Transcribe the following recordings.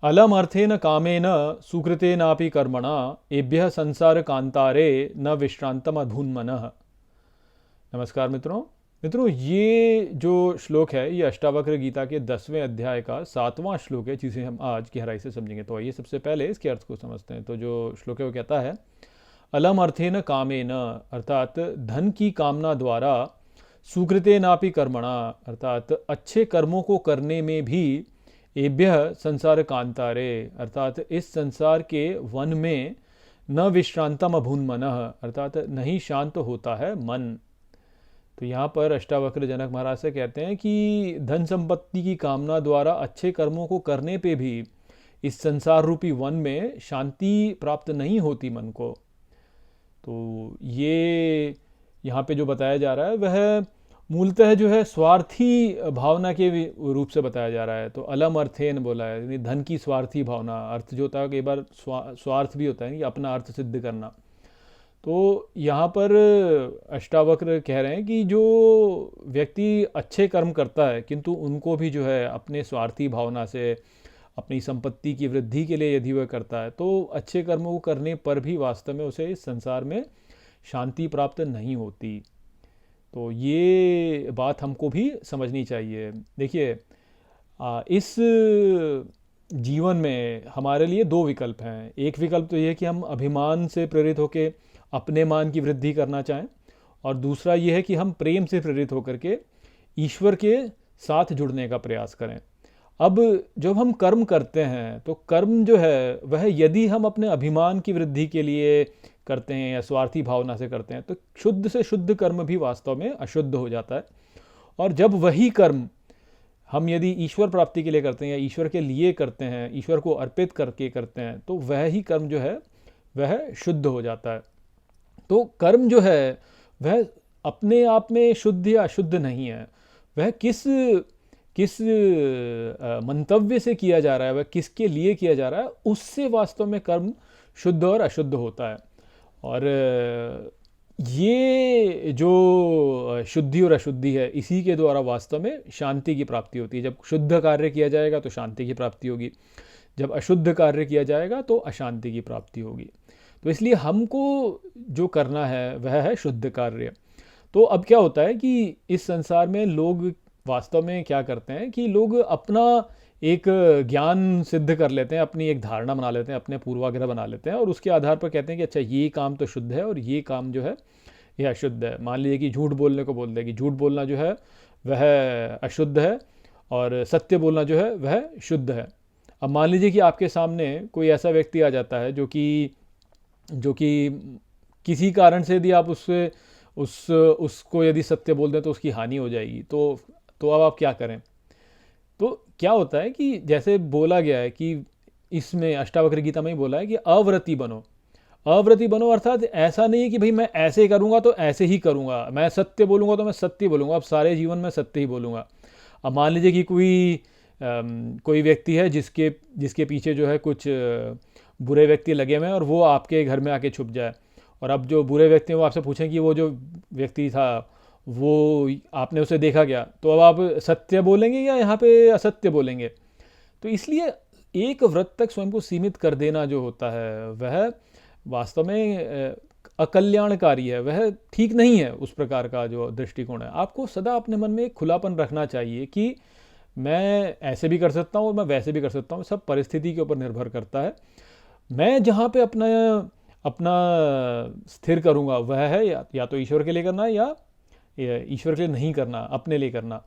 अलम अर्थेन कामेन सुकृतेनापि कर्मणा एभ्यः संसार कांतारे न विश्रांतम अधून्मनः। नमस्कार मित्रों, ये जो श्लोक है ये अष्टावक्र गीता के 10वें अध्याय का 7वां श्लोक है, जिसे हम आज गहराई से समझेंगे। तो आइए सबसे पहले इसके अर्थ को समझते हैं। तो जो श्लोक है वो कहता है, अलम अर्थेन कामेन, अर्थात धन की कामना द्वारा, सुकृतेनापि कर्मणा, अर्थात अच्छे कर्मों को करने में भी, एभ्य संसार कांतारे, अर्थात इस संसार के वन में, न विश्रांतम अभून मनः, अर्थात नहीं शांत होता है मन। तो यहाँ पर अष्टावक्र जनक महाराज से कहते हैं कि धन संपत्ति की कामना द्वारा अच्छे कर्मों को करने पे भी इस संसार रूपी वन में शांति प्राप्त नहीं होती मन को। तो ये यहाँ पे जो बताया जा रहा है वह मूलतः जो है स्वार्थी भावना के रूप से बताया जा रहा है। तो अलम अर्थेन बोला है, यानी धन की स्वार्थी भावना। अर्थ जो होता है कई बार स्वार्थ भी होता है कि अपना अर्थ सिद्ध करना। तो यहाँ पर अष्टावक्र कह रहे हैं कि जो व्यक्ति अच्छे कर्म करता है किंतु उनको भी जो है अपने स्वार्थी भावना से, अपनी संपत्ति की वृद्धि के लिए यदि वह करता है, तो अच्छे कर्मों को करने पर भी वास्तव में उसे इस संसार में शांति प्राप्त नहीं होती। तो ये बात हमको भी समझनी चाहिए। देखिए, इस जीवन में हमारे लिए दो विकल्प हैं। एक विकल्प तो ये कि हम अभिमान से प्रेरित होकर अपने मान की वृद्धि करना चाहें, और दूसरा ये है कि हम प्रेम से प्रेरित होकर के ईश्वर के साथ जुड़ने का प्रयास करें। अब जब हम कर्म करते हैं तो कर्म जो है वह यदि हम अपने अभिमान की वृद्धि के लिए करते हैं या स्वार्थी भावना से करते हैं, तो शुद्ध से शुद्ध कर्म भी वास्तव में अशुद्ध हो जाता है। और जब वही कर्म हम यदि ईश्वर प्राप्ति के लिए करते हैं या ईश्वर के लिए करते हैं, ईश्वर को अर्पित करके करते हैं, तो वह ही कर्म जो है वह शुद्ध हो जाता है। तो कर्म जो है वह अपने आप में शुद्ध या अशुद्ध नहीं है। वह किस मंतव्य से किया जा रहा है, वह किसके लिए किया जा रहा है, उससे वास्तव में कर्म शुद्ध और अशुद्ध होता है। और ये जो शुद्धि और अशुद्धि है, इसी के द्वारा वास्तव में शांति की प्राप्ति होती है। जब शुद्ध कार्य किया जाएगा तो शांति की प्राप्ति होगी, जब अशुद्ध कार्य किया जाएगा तो अशांति की प्राप्ति होगी। तो इसलिए हमको जो करना है वह है शुद्ध कार्य। तो अब क्या होता है कि इस संसार में लोग वास्तव में क्या करते हैं कि लोग अपना एक ज्ञान सिद्ध कर लेते हैं, अपनी एक धारणा बना लेते हैं, अपने पूर्वाग्रह बना लेते हैं, और उसके आधार पर कहते हैं कि अच्छा ये काम तो शुद्ध है और ये काम जो है यह अशुद्ध है। मान लीजिए कि झूठ बोलने को बोल दे कि झूठ बोलना जो है वह अशुद्ध है और सत्य बोलना जो है वह शुद्ध है। अब मान लीजिए कि आपके सामने कोई ऐसा व्यक्ति आ जाता है जो कि किसी कारण से यदि आप उसको यदि सत्य बोल दें तो उसकी हानि हो जाएगी। तो अब आप क्या करें? तो क्या होता है कि जैसे बोला गया है कि इसमें अष्टावक्र गीता में ही बोला है कि अव्रती बनो। अव्रती बनो अर्थात ऐसा नहीं है कि भाई मैं ऐसे करूँगा तो ऐसे ही करूँगा, मैं सत्य बोलूँगा तो मैं सत्य बोलूँगा, अब सारे जीवन में सत्य ही बोलूँगा। अब मान लीजिए कि कोई व्यक्ति है जिसके पीछे जो है कुछ बुरे व्यक्ति लगे हुए हैं और वो आपके घर में आके छुप जाए, और अब जो बुरे व्यक्ति हैं वो आपसे पूछें कि वो जो व्यक्ति था वो आपने उसे देखा क्या, तो अब आप सत्य बोलेंगे या यहाँ पे असत्य बोलेंगे? तो इसलिए एक व्रत तक स्वयं को सीमित कर देना जो होता है वह वास्तव में अकल्याणकारी है, वह ठीक नहीं है। उस प्रकार का जो दृष्टिकोण है, आपको सदा अपने मन में एक खुलापन रखना चाहिए कि मैं ऐसे भी कर सकता हूँ और मैं वैसे भी कर सकता हूँ, सब परिस्थिति के ऊपर निर्भर करता है। मैं जहाँ पे अपना स्थिर करूँगा वह है या तो ईश्वर के लिए करना है या ईश्वर के लिए नहीं करना, अपने लिए करना,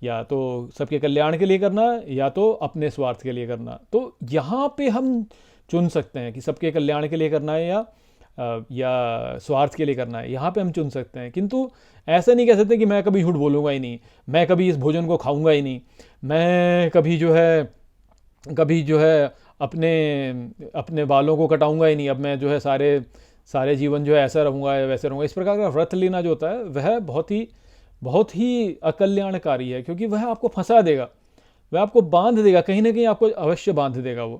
या तो सबके कल्याण के लिए करना या तो अपने स्वार्थ के लिए करना। तो यहाँ पे हम चुन सकते हैं कि सबके कल्याण के लिए करना है या स्वार्थ के लिए करना है, यहाँ पे हम चुन सकते हैं। किंतु ऐसा नहीं कह सकते कि मैं कभी झूठ बोलूँगा ही नहीं, मैं कभी इस भोजन को खाऊंगा ही नहीं, मैं कभी जो है अपने बालों को कटाऊंगा ही नहीं, अब मैं जो है सारे जीवन जो है ऐसा रहूँगा या वैसे रहूँगा। इस प्रकार का व्रत लेना जो होता है वह बहुत ही अकल्याणकारी है, क्योंकि वह आपको फंसा देगा, वह आपको बांध देगा, कहीं ना कहीं आपको अवश्य बांध देगा वो।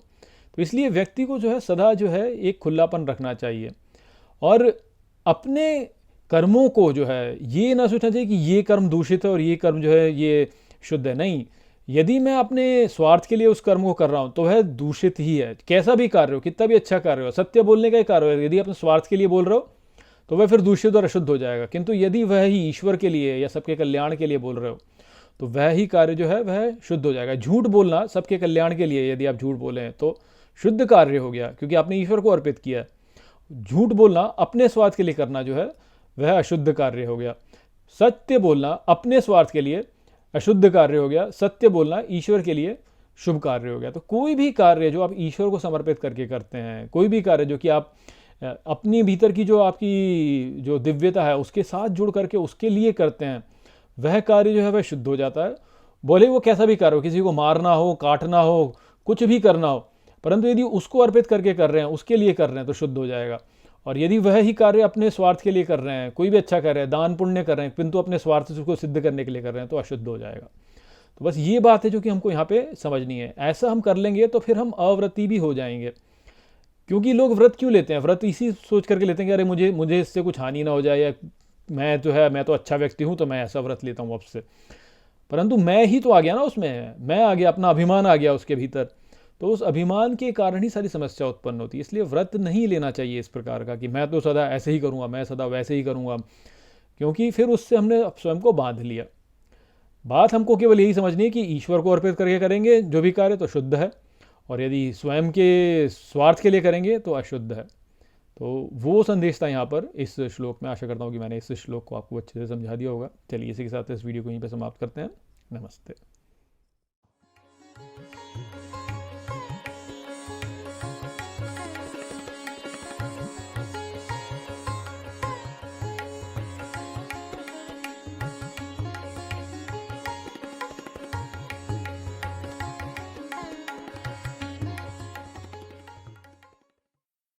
तो इसलिए व्यक्ति को जो है सदा जो है एक खुलापन रखना चाहिए, और अपने कर्मों को जो है ये ना सोचना चाहिए कि ये कर्म दूषित है और ये कर्म जो है ये शुद्ध है। नहीं, यदि मैं अपने स्वार्थ के लिए उस कर्म को कर रहा हूँ तो वह दूषित ही है। कैसा भी कार्य हो, कितना भी अच्छा कार्य हो, सत्य बोलने का ही कार्य हो, यदि अपने स्वार्थ के लिए बोल रहे हो तो वह फिर दूषित और अशुद्ध हो जाएगा। किंतु यदि वह ही ईश्वर के लिए या सबके कल्याण के लिए बोल रहे हो तो वह ही कार्य जो है वह शुद्ध हो जाएगा। झूठ बोलना सबके कल्याण के लिए यदि आप झूठ बोलें तो शुद्ध कार्य हो गया, क्योंकि आपने ईश्वर को अर्पित किया है। झूठ बोलना अपने स्वार्थ के लिए करना जो है वह अशुद्ध कार्य हो गया। सत्य बोलना अपने स्वार्थ के लिए अशुद्ध कार्य हो गया, सत्य बोलना ईश्वर के लिए शुभ कार्य हो गया। तो कोई भी कार्य जो आप ईश्वर को समर्पित करके करते हैं, कोई भी कार्य जो कि आप अपनी भीतर की जो आपकी जो दिव्यता है उसके साथ जुड़ करके उसके लिए करते हैं, वह कार्य जो है वह शुद्ध हो जाता है। बोले वो कैसा भी कार्य हो, किसी को मारना हो, काटना हो, कुछ भी करना हो, परंतु यदि उसको अर्पित करके कर रहे हैं, उसके लिए कर रहे हैं तो शुद्ध हो जाएगा। और यदि वह ही कार्य अपने स्वार्थ के लिए कर रहे हैं, कोई भी अच्छा कर रहे हैं, दान पुण्य कर रहे हैं, किंतु अपने स्वार्थ से उसको सिद्ध करने के लिए कर रहे हैं तो अशुद्ध हो जाएगा। तो बस ये बात है जो कि हमको यहाँ पे समझनी है। ऐसा हम कर लेंगे तो फिर हम अव्रती भी हो जाएंगे। क्योंकि लोग व्रत क्यों लेते हैं? व्रत इसी सोच करके लेते हैं कि अरे मुझे मुझे इससे कुछ हानि ना हो जाए, या मैं तो अच्छा व्यक्ति हूँ तो मैं ऐसा व्रत लेता हूँ अब से। परंतु मैं ही तो आ गया ना उसमें, मैं आ गया, अपना अभिमान आ गया उसके भीतर। तो उस अभिमान के कारण ही सारी समस्या उत्पन्न होती है। इसलिए व्रत नहीं लेना चाहिए इस प्रकार का कि मैं तो सदा ऐसे ही करूँगा, मैं सदा वैसे ही करूँगा, क्योंकि फिर उससे हमने स्वयं को बांध लिया। बात हमको केवल यही समझनी है कि ईश्वर को अर्पित करके करेंगे जो भी कार्य तो शुद्ध है, और यदि स्वयं के स्वार्थ के लिए करेंगे तो अशुद्ध है। तो वो संदेश था यहाँ पर इस श्लोक में। आशा करता हूँ कि मैंने इस श्लोक को आपको अच्छे से समझा दिया होगा। चलिए इसी के साथ इस वीडियो को यहीं पर समाप्त करते हैं। नमस्ते।